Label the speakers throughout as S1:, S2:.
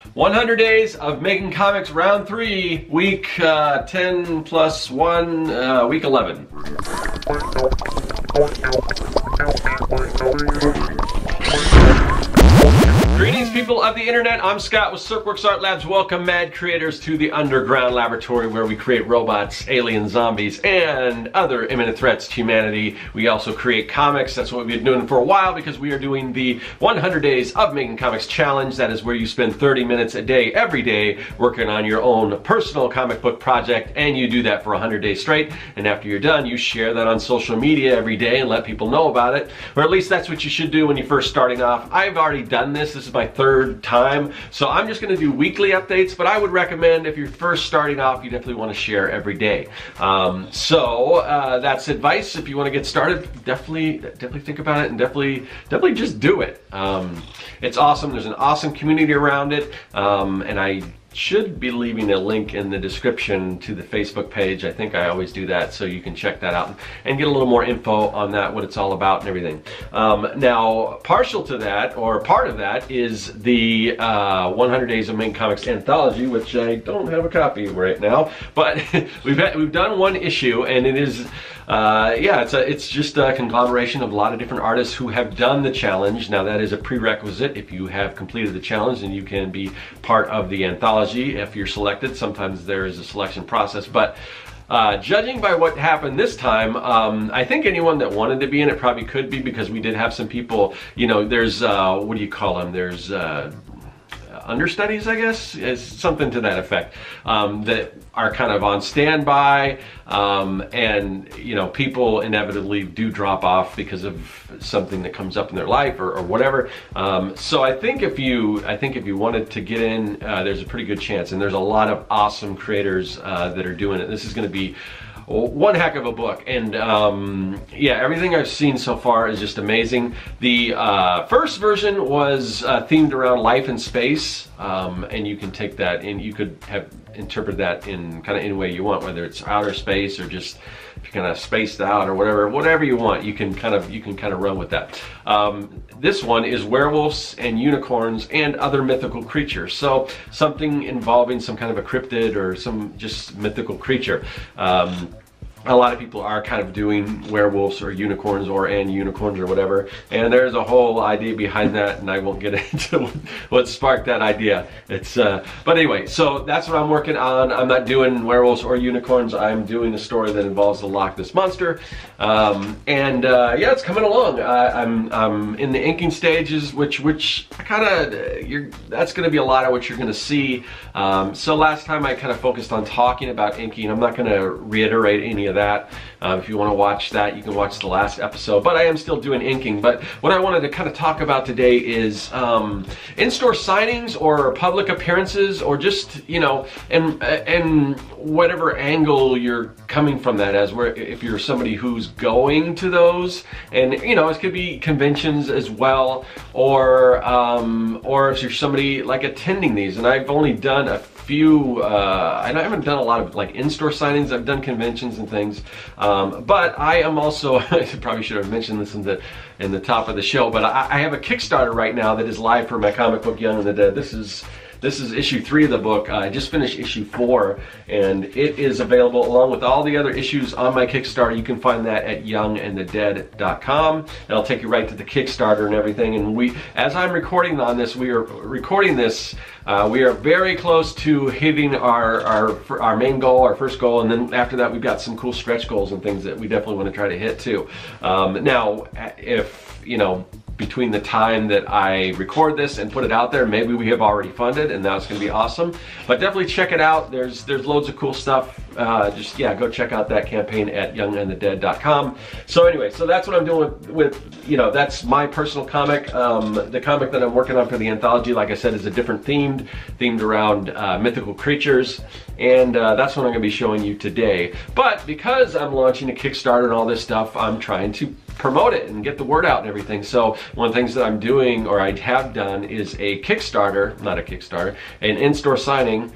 S1: 100 days of making comics, round 3, week 10 plus 1, week 11. Greetings, people of the internet. I'm Scott with Serkworks Art Labs. Welcome, mad creators, to the underground laboratory where we create robots, alien zombies, and other imminent threats to humanity. We also create comics. That's what we've been doing for a while because we are doing the 100 Days of Making Comics Challenge. That is where you spend 30 minutes a day, every day, working on your own personal comic book project, and you do that for 100 days straight. And after you're done, you share that on social media every day and let people know about it. Or at least that's what you should do when you're first starting off. I've already done this. This is my third time, so I'm just going to do weekly updates, but I would recommend if you're first starting off, you definitely want to share every day. That's advice. If you want to get started, definitely think about it and definitely just do it. It's awesome. There's an awesome community around it, and I should be leaving a link in the description to the Facebook page. I think I always do that, so you can check that out and get a little more info on that, what it's all about and everything. Now, partial to that, or part of that, is the 100 Days of Making Comics Anthology, which I don't have a copy of right now, but we've done one issue, and it is it's just a conglomeration of a lot of different artists who have done the challenge. Now, that is a prerequisite. If you have completed the challenge, then you can be part of the anthology if you're selected. Sometimes there is a selection process, but judging by what happened this time, I think anyone that wanted to be in it probably could be, because we did have some people, you know, there's, what do you call them? There's understudies, I guess, is something to that effect, that are kind of on standby, and you know, people inevitably do drop off because of something that comes up in their life or whatever. So I think if you wanted to get in, there's a pretty good chance, and there's a lot of awesome creators that are doing it. This is going to be one heck of a book, and yeah, everything I've seen so far is just amazing. The first version was themed around life in space, and you can take that and you could have interpret that in kind of any way you want, whether it's outer space or just if you're kind of spaced out or whatever you want. You can kind of run with that. This one is werewolves and unicorns and other mythical creatures, so something involving some kind of a cryptid or some just mythical creature. A lot of people are kind of doing werewolves or unicorns and unicorns or whatever, and there's a whole idea behind that, and I won't get into what sparked that idea. It's but anyway, so that's what I'm working on. I'm not doing werewolves or unicorns. I'm doing a story that involves the Loch Ness Monster, yeah, it's coming along. I'm in the inking stages, which kind of that's going to be a lot of what you're going to see. So last time I kind of focused on talking about inking. I'm not going to reiterate any of that. If you want to watch that, you can watch the last episode, but I am still doing inking. But what I wanted to kind of talk about today is in-store signings or public appearances, or just, you know, and whatever angle you're coming from that as, where if you're somebody who's going to those, and you know, it could be conventions as well, or if you're somebody like attending these. And I've only done a few, I haven't done a lot of like in-store signings. I've done conventions and things, but I am also, I probably should have mentioned this in the top of the show, but I have a Kickstarter right now that is live for my comic book Young and the Dead. This is issue 3 of the book. I just finished issue 4, and it is available along with all the other issues on my Kickstarter. You can find that at youngandthedead.com. That'll take you right to the Kickstarter and everything. And as I'm recording on this, we are very close to hitting our main goal, our first goal, and then after that we've got some cool stretch goals and things that we definitely want to try to hit too. Now, if you know, between the time that I record this and put it out there, maybe we have already funded, and that's going to be awesome. But definitely check it out. There's loads of cool stuff. Just yeah, go check out that campaign at youngandthedead.com. So anyway, so that's what I'm doing with you know, that's my personal comic. The comic that I'm working on for the anthology, like I said, is a different themed around mythical creatures, and that's what I'm going to be showing you today. But because I'm launching a Kickstarter and all this stuff, I'm trying to promote it and get the word out and everything. So one of the things that I'm doing, or I have done, is a Kickstarter, not a Kickstarter, an in-store signing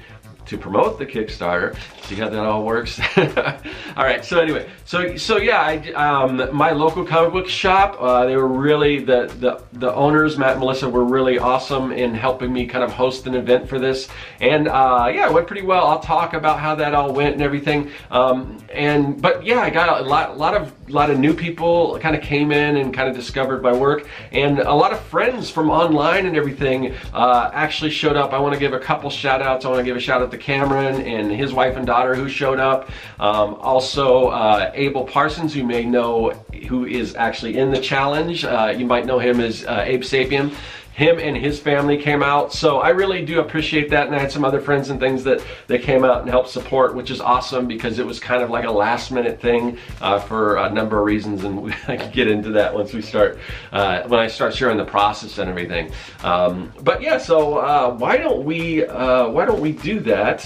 S1: to promote the Kickstarter. See how that all works? All right, so anyway, so yeah, my local comic book shop, they were really, the owners, Matt and Melissa, were really awesome in helping me kind of host an event for this. And yeah, it went pretty well. I'll talk about how that all went and everything. But yeah, I got a lot of new people kind of came in and kind of discovered my work, and a lot of friends from online and everything actually showed up. I want to give a couple shout outs. I want to give a shout out to Cameron and his wife and daughter who showed up. Also Abel Parsons, you may know, who is actually in the challenge. You might know him as Abe Sapien. Him and his family came out, so I really do appreciate that. And I had some other friends and things that came out and helped support, which is awesome, because it was kind of like a last minute thing for a number of reasons, and I can get into that once we start, when I start sharing the process and everything. But yeah, so why don't we do that?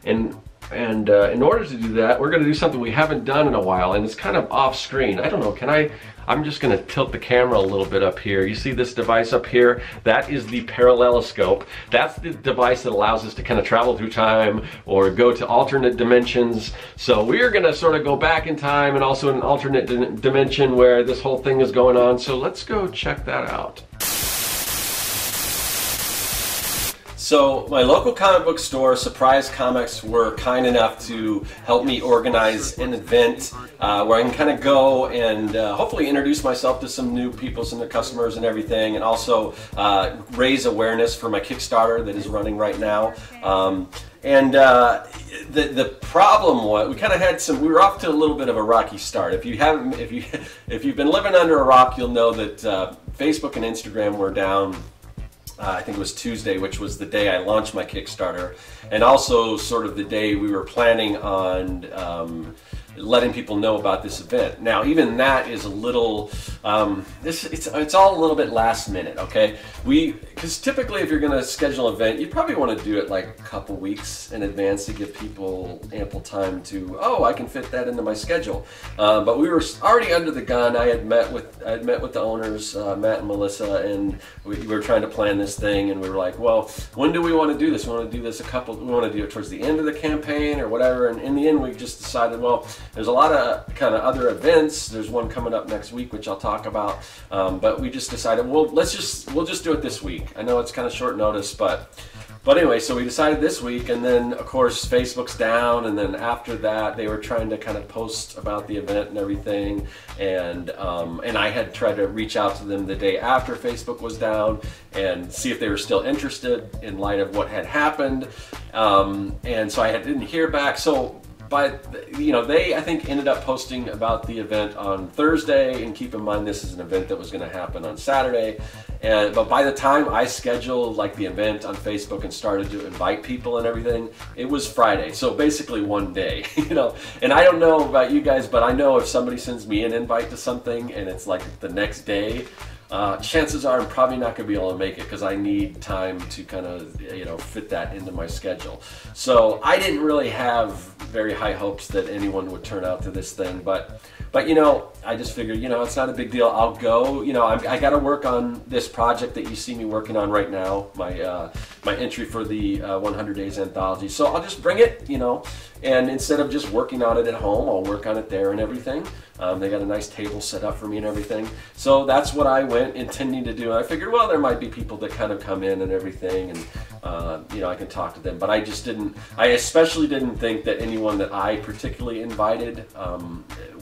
S1: And in order to do that, we're going to do something we haven't done in a while, and it's kind of off screen. I don't know, I'm just going to tilt the camera a little bit up here. You see this device up here? That is the paralleloscope. That's the device that allows us to kind of travel through time or go to alternate dimensions. So we're going to sort of go back in time and also in an alternate dimension where this whole thing is going on. So let's go check that out. So my local comic book store, Surprise Comics, were kind enough to help me organize an event where I can kind of go and hopefully introduce myself to some new people, some of the customers and everything, and also raise awareness for my Kickstarter that is running right now. The problem was, we kind of had we were off to a little bit of a rocky start. If you've been living under a rock, you'll know that Facebook and Instagram were down. I think it was Tuesday, which was the day I launched my Kickstarter, and also sort of the day we were planning on letting people know about this event. Now, even that is a little, it's all a little bit last minute, okay? Because typically if you're going to schedule an event, you probably want to do it like a couple weeks in advance to give people ample time to, oh, I can fit that into my schedule. But we were already under the gun. I had met with the owners, Matt and Melissa, and we were trying to plan this thing, and we were like, well, when do we want to do this? We want to do this we want to do it towards the end of the campaign or whatever, and in the end we just decided, well, there's a lot of kind of other events. There's one coming up next week, which I'll talk about. But we just decided, well, we'll just do it this week. I know it's kind of short notice, but anyway, so we decided this week, and then of course Facebook's down, and then after that they were trying to kind of post about the event and everything, and I had tried to reach out to them the day after Facebook was down and see if they were still interested in light of what had happened, and so I didn't hear back. So, but they, I think, ended up posting about the event on Thursday, and keep in mind this is an event that was going to happen on Saturday. But by the time I scheduled like the event on Facebook and started to invite people and everything, it was Friday. So basically one day, And I don't know about you guys, but I know if somebody sends me an invite to something and it's like the next day, chances are I'm probably not going to be able to make it, because I need time to kind of fit that into my schedule. So I didn't really have very high hopes that anyone would turn out to this thing, but I just figured, it's not a big deal. I'll go. I got to work on this project that you see me working on right now, my entry for the 100 Days Anthology. So I'll just bring it, and instead of just working on it at home, I'll work on it there and everything. They got a nice table set up for me and everything. So that's what I went intending to do. And I figured, well, there might be people that kind of come in and everything, and I can talk to them. But I especially didn't think that anyone that I particularly invited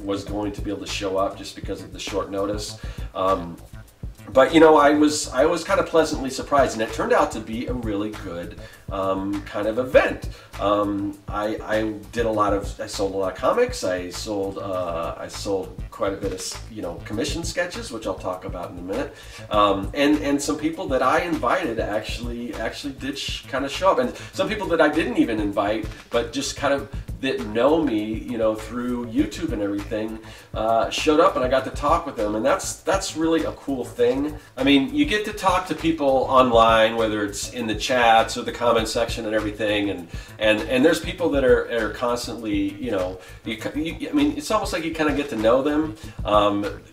S1: was going to be able to show up, just because of the short notice. But I was kind of pleasantly surprised, and it turned out to be a really good kind of event. I sold a lot of comics. I sold quite a bit of commission sketches, which I'll talk about in a minute. And some people that I invited actually did kind of show up, and some people that I didn't even invite, but just kind of that know me, through YouTube and everything, showed up, and I got to talk with them, and that's really a cool thing. I mean, you get to talk to people online, whether it's in the chats or the comment section and everything, and there's people that are constantly, I mean, it's almost like you kind of get to know them,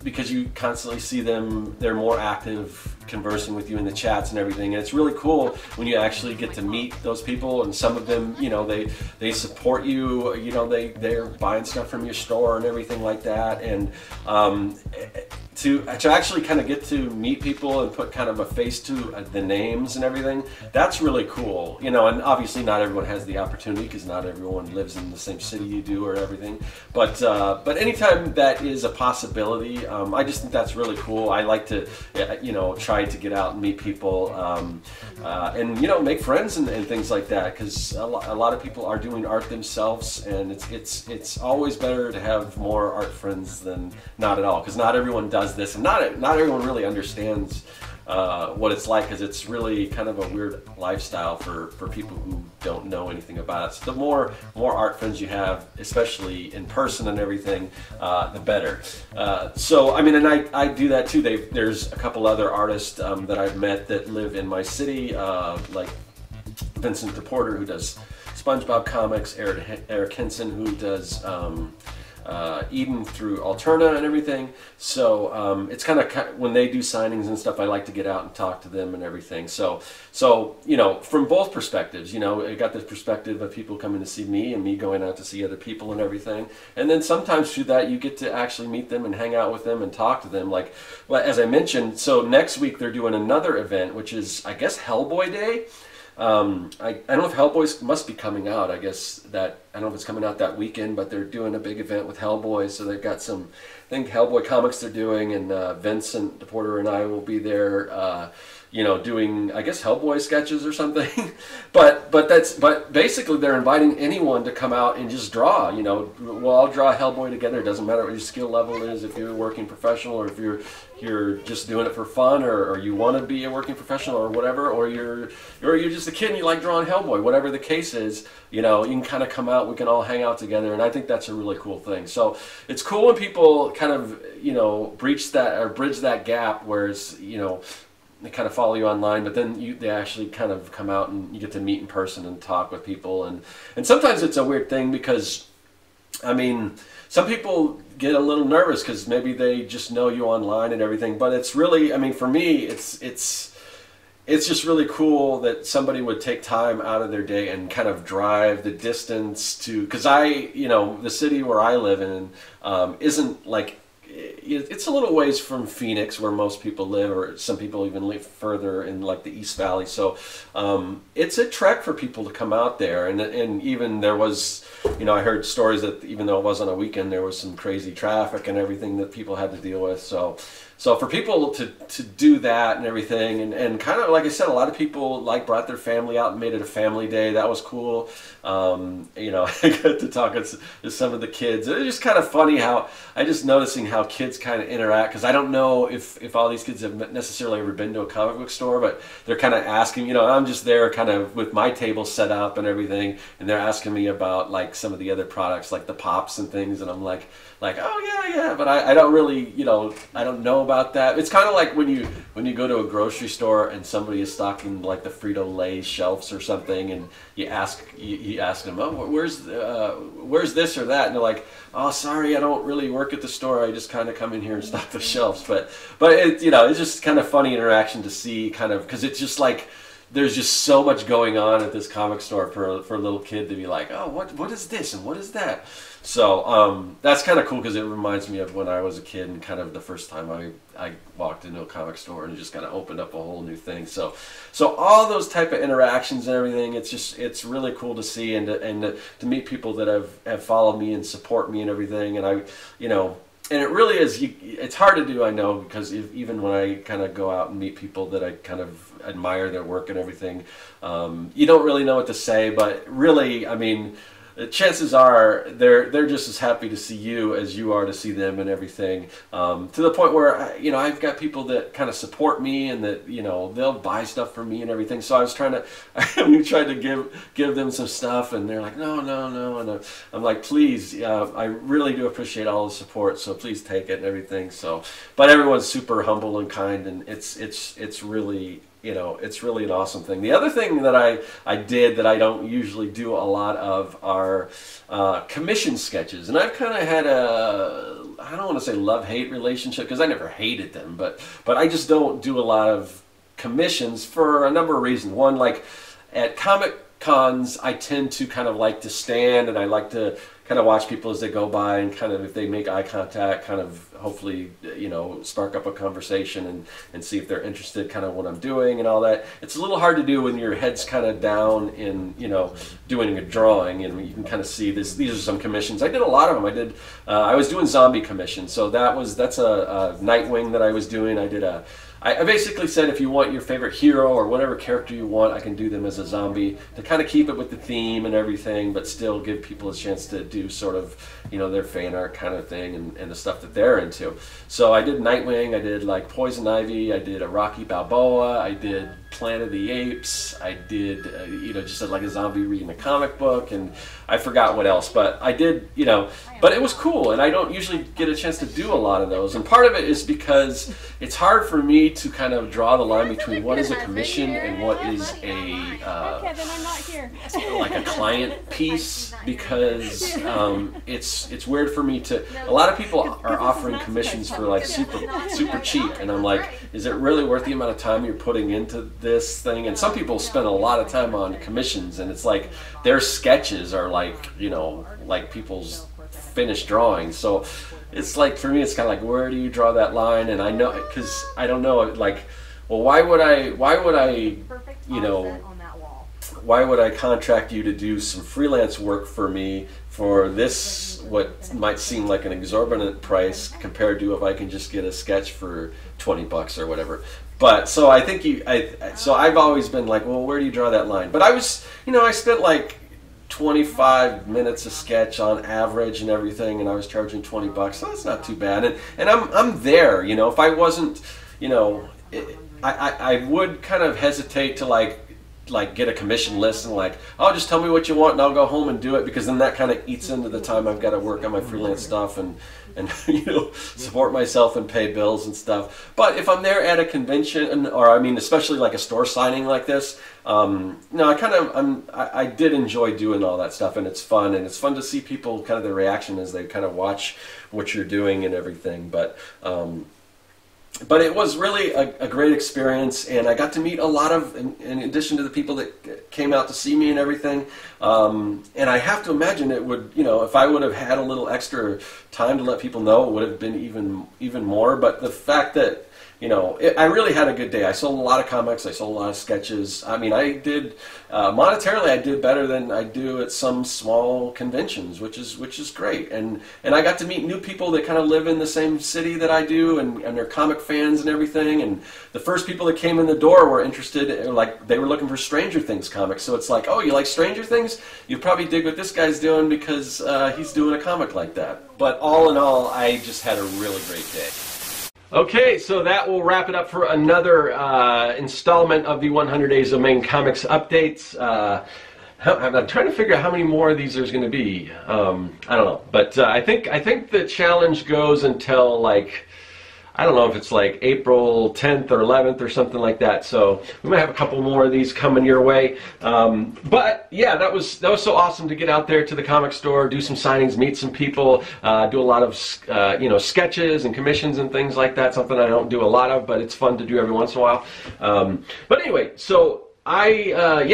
S1: because you constantly see them. They're more active conversing with you in the chats and everything. And it's really cool when you actually get to meet those people, and some of them, you know, they support you, you know, they're buying stuff from your store and everything like that. And to actually kind of get to meet people and put kind of a face to the names and everything, that's really cool, you know. And obviously not everyone has the opportunity, because not everyone lives in the same city you do or everything, but anytime that is a possibility, I just think that's really cool. I like to, you know, try to get out and meet people, and, you know, make friends and things like that, because a lot of people are doing art themselves, and it's always better to have more art friends than not at all, because not everyone does this, and not everyone really understands what it's like, because it's really kind of a weird lifestyle for people who don't know anything about it. So the more art friends you have, especially in person and everything, the better. So I mean, and I do that too. There's a couple other artists that I've met that live in my city, like Vincent DePorter, who does SpongeBob comics, Eric Henson, who does Eden through Alterna and everything. So it's kind of, when they do signings and stuff, I like to get out and talk to them and everything. So you know, from both perspectives, you know, I got this perspective of people coming to see me and me going out to see other people and everything. And then sometimes through that, you get to actually meet them and hang out with them and talk to them. Like, well, as I mentioned, so next week they're doing another event, which is, I guess, Hellboy Day. I don't know if Hellboy must be coming out. I guess that, I don't know if it's coming out that weekend, but they're doing a big event with Hellboy. So they've got some, I think, Hellboy comics they're doing, and Vincent DePorter and I will be there, you know, doing, I guess, Hellboy sketches or something. but basically they're inviting anyone to come out and just draw. You know, we'll all draw Hellboy together. It doesn't matter what your skill level is, if you're a working professional, or if you're just doing it for fun, or you want to be a working professional or whatever, or you're just a kid and you like drawing Hellboy. Whatever the case is, you know, you can kind of come out. We can all hang out together, and I think that's a really cool thing. So it's cool when people kind of, you know, bridge that gap, whereas, you know, they kind of follow you online, but then they actually kind of come out and you get to meet in person and talk with people. And sometimes it's a weird thing, because, I mean, some people get a little nervous because maybe they just know you online and everything. But it's really, I mean, for me, it's just really cool that somebody would take time out of their day and kind of drive the distance to, because you know, the city where I live in isn't like, it's a little ways from Phoenix, where most people live, or some people even live further in like the East Valley. So it's a trek for people to come out there, and even there was, you know, I heard stories that even though it wasn't a weekend, there was some crazy traffic and everything that people had to deal with. So for people to do that and everything, and kind of, like I said, a lot of people like brought their family out and made it a family day. That was cool. You know, I got to talk to some of the kids. It was just kind of funny how I just noticing how kids kind of interact, because I don't know if all these kids have necessarily ever been to a comic book store, but they're kind of asking, you know, I'm just there kind of with my table set up and everything, and they're asking me about like some of the other products, like the pops and things, and I'm like, oh yeah, but I don't really, you know, I don't know about that. It's kind of like when you go to a grocery store and somebody is stocking like the Frito-Lay shelves or something, and you ask them, oh, where's this or that, and they're like, oh, sorry, I don't really work at the store. I just kind of come in here and stock the shelves. But it, you know, it's just kind of funny interaction to see, kind of, because it's just like, there's just so much going on at this comic store for a little kid to be like, oh, what is this and what is that? So that's kind of cool, because it reminds me of when I was a kid and kind of the first time I walked into a comic store, and it just kind of opened up a whole new thing. So all those type of interactions and everything, it's really cool to see, and to meet people that have followed me and support me and everything. And I, you know, and it really is, it's hard to do, I know, because even when I kind of go out and meet people that I kind of admire their work and everything, you don't really know what to say. But really, I mean, chances are they're just as happy to see you as you are to see them and everything, to the point where, you know, I've got people that kind of support me, and that, you know, they'll buy stuff for me and everything. So I was trying to give them some stuff, and they're like, no, and I'm like, please, I really do appreciate all the support, so please take it and everything. So, but everyone's super humble and kind, and it's really, you know, it's really an awesome thing. The other thing that I did that I don't usually do a lot of are commission sketches. And I've kind of had a, I don't want to say love-hate relationship, because I never hated them, but I just don't do a lot of commissions for a number of reasons. One, like at Comic Cons, I tend to kind of like to stand, and I like to kind of watch people as they go by, and kind of, if they make eye contact, kind of hopefully, you know, spark up a conversation and see if they're interested kind of what I'm doing and all that. It's a little hard to do when your head's kind of down in, you know, doing a drawing, and you can kind of see this. These are some commissions. I did a lot of them. I was doing zombie commissions, so that's a Nightwing that I was doing. I basically said, if you want your favorite hero or whatever character you want, I can do them as a zombie, to kind of keep it with the theme and everything, but still give people a chance to do sort of, you know, their fan art kind of thing and the stuff that they're into. So I did Nightwing, I did like Poison Ivy, I did a Rocky Balboa, I did Planet of the Apes, I did, you know, just like a zombie reading a comic book, and I forgot what else, but I did, you know, but it was cool, and I don't usually get a chance to do a lot of those, and part of it is because it's hard for me to kind of draw the line between what is a commission and what is like a client piece, because it's weird for me to, a lot of people are offering commissions for like super cheap, and I'm like, is it really worth the amount of time you're putting into this thing? And some people spend a lot of time on commissions, and it's like their sketches are like, you know, like people's finished drawings. So it's like, for me, it's kind of like, where do you draw that line? And I know, because I don't know, like, well, why would I, you know, why would I contract you to do some freelance work for me for this, what might seem like an exorbitant price, compared to if I can just get a sketch for 20 bucks or whatever. But so I think so I've always been like, well, where do you draw that line? But I was, you know, I spent like 25 minutes a sketch on average and everything, and I was charging 20 bucks, so that's not too bad. And I'm there, you know. If I wasn't, you know, I would kind of hesitate to like get a commission list and like, oh, just tell me what you want and I'll go home and do it, because then that kind of eats into the time I've got to work on my freelance stuff and you know, support myself and pay bills and stuff. But if I'm there at a convention, or I mean, especially like a store signing like this, no, I did enjoy doing all that stuff, and it's fun, and it's fun to see people kind of their reaction as they kind of watch what you're doing and everything. But it was really a great experience, and I got to meet a lot of, in addition to the people that came out to see me and everything, and I have to imagine it would, you know, if I would have had a little extra time to let people know, it would have been even more. But the fact that, you know, I really had a good day. I sold a lot of comics. I sold a lot of sketches. I mean, I did, monetarily, I did better than I do at some small conventions, which is great. And I got to meet new people that kind of live in the same city that I do, and they're comic fans and everything. And the first people that came in the door were interested, like, they were looking for Stranger Things comics. So it's like, oh, you like Stranger Things? You probably dig what this guy's doing because he's doing a comic like that. But all in all, I just had a really great day. Okay, so that will wrap it up for another installment of the 100 Days of Maine Comics updates. I'm trying to figure out how many more of these there's going to be. I don't know, but I think the challenge goes until, like, I don't know if it's like April 10th or 11th or something like that. So we might have a couple more of these coming your way. But yeah, that was so awesome to get out there to the comic store, do some signings, meet some people, do a lot of you know, sketches and commissions and things like that. Something I don't do a lot of, but it's fun to do every once in a while. But anyway, so I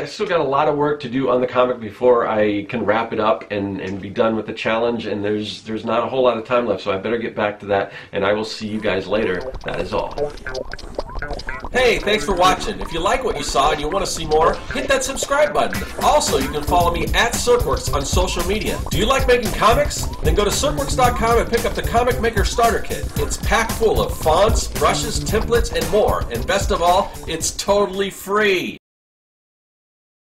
S1: still got a lot of work to do on the comic before I can wrap it up and be done with the challenge, and there's not a whole lot of time left, so I better get back to that, and I will see you guys later. That is all. Hey, thanks for watching. If you like what you saw and you want to see more, hit that subscribe button. Also, you can follow me at Serkworks on social media. Do you like making comics? Then go to Serkworks.com and pick up the Comic Maker Starter Kit. It's packed full of fonts, brushes, templates, and more, and best of all, it's totally free.